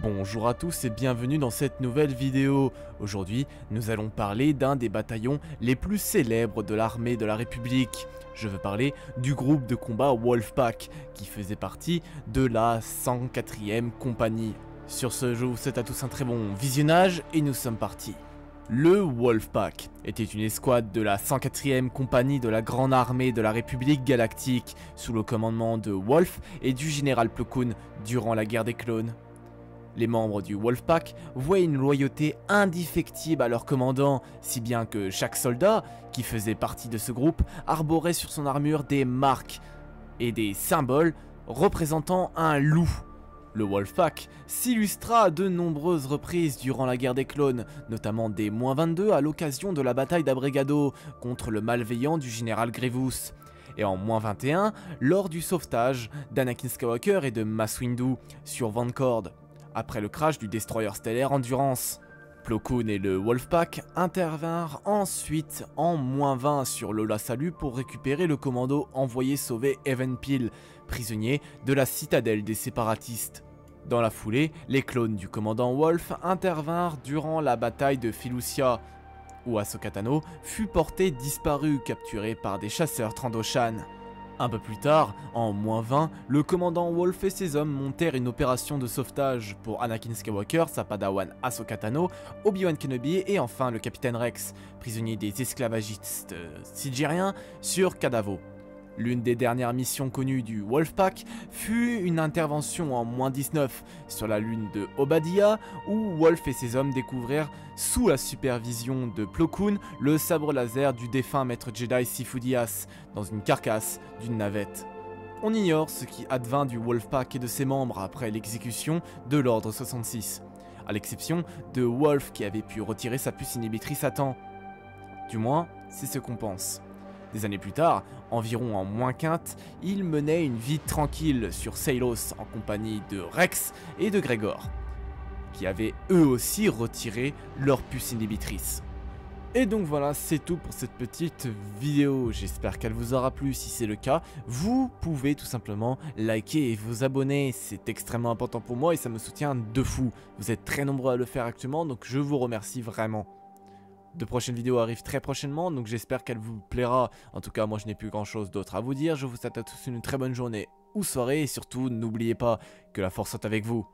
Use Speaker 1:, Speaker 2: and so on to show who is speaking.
Speaker 1: Bonjour à tous et bienvenue dans cette nouvelle vidéo. Aujourd'hui, nous allons parler d'un des bataillons les plus célèbres de l'armée de la République. Je veux parler du groupe de combat Wolfpack, qui faisait partie de la 104e compagnie. Sur ce, je vous souhaite à tous un très bon visionnage et nous sommes partis. Le Wolfpack était une escouade de la 104e compagnie de la Grande Armée de la République Galactique, sous le commandement de Wolf et du général Plo Koon durant la guerre des clones. Les membres du Wolfpack voyaient une loyauté indéfectible à leur commandant, si bien que chaque soldat qui faisait partie de ce groupe arborait sur son armure des marques et des symboles représentant un loup. Le Wolfpack s'illustra à de nombreuses reprises durant la guerre des clones, notamment dès -22 à l'occasion de la bataille d'Abregado contre le malveillant du général Grievous, et en -21 lors du sauvetage d'Anakin Skywalker et de Mace Windu sur Vancord, après le crash du destroyer stellaire Endurance. Plo Koon et le Wolfpack intervinrent ensuite en -20 sur Lola Salu pour récupérer le commando envoyé sauver Even Pill, prisonnier de la citadelle des séparatistes. Dans la foulée, les clones du commandant Wolf intervinrent durant la bataille de Felucia, où Ahsoka Tano fut portée disparue, capturée par des chasseurs Trandoshan. Un peu plus tard, en -20, le commandant Wolf et ses hommes montèrent une opération de sauvetage pour Anakin Skywalker, sa padawan Ahsoka Tano, Obi-Wan Kenobi et enfin le capitaine Rex, prisonnier des esclavagistes sigériens sur Kadavo. L'une des dernières missions connues du Wolfpack fut une intervention en -19 sur la lune de Obadiah, où Wolf et ses hommes découvrirent, sous la supervision de Plo Koon, le sabre laser du défunt maître Jedi Sifu Dyas, dans une carcasse d'une navette. On ignore ce qui advint du Wolfpack et de ses membres après l'exécution de l'ordre 66, à l'exception de Wolf qui avait pu retirer sa puce inhibitrice à temps. Du moins, c'est ce qu'on pense. Des années plus tard, environ en -15, il menait une vie tranquille sur Seilos en compagnie de Rex et de Gregor, qui avaient eux aussi retiré leur puce inhibitrice. Et donc voilà, c'est tout pour cette petite vidéo, j'espère qu'elle vous aura plu. Si c'est le cas, vous pouvez tout simplement liker et vous abonner, c'est extrêmement important pour moi et ça me soutient de fou. Vous êtes très nombreux à le faire actuellement, donc je vous remercie vraiment. De prochaines vidéos arrivent très prochainement, donc j'espère qu'elle vous plaira. En tout cas, moi je n'ai plus grand chose d'autre à vous dire. Je vous souhaite à tous une très bonne journée ou soirée. Et surtout, n'oubliez pas que la force soit avec vous.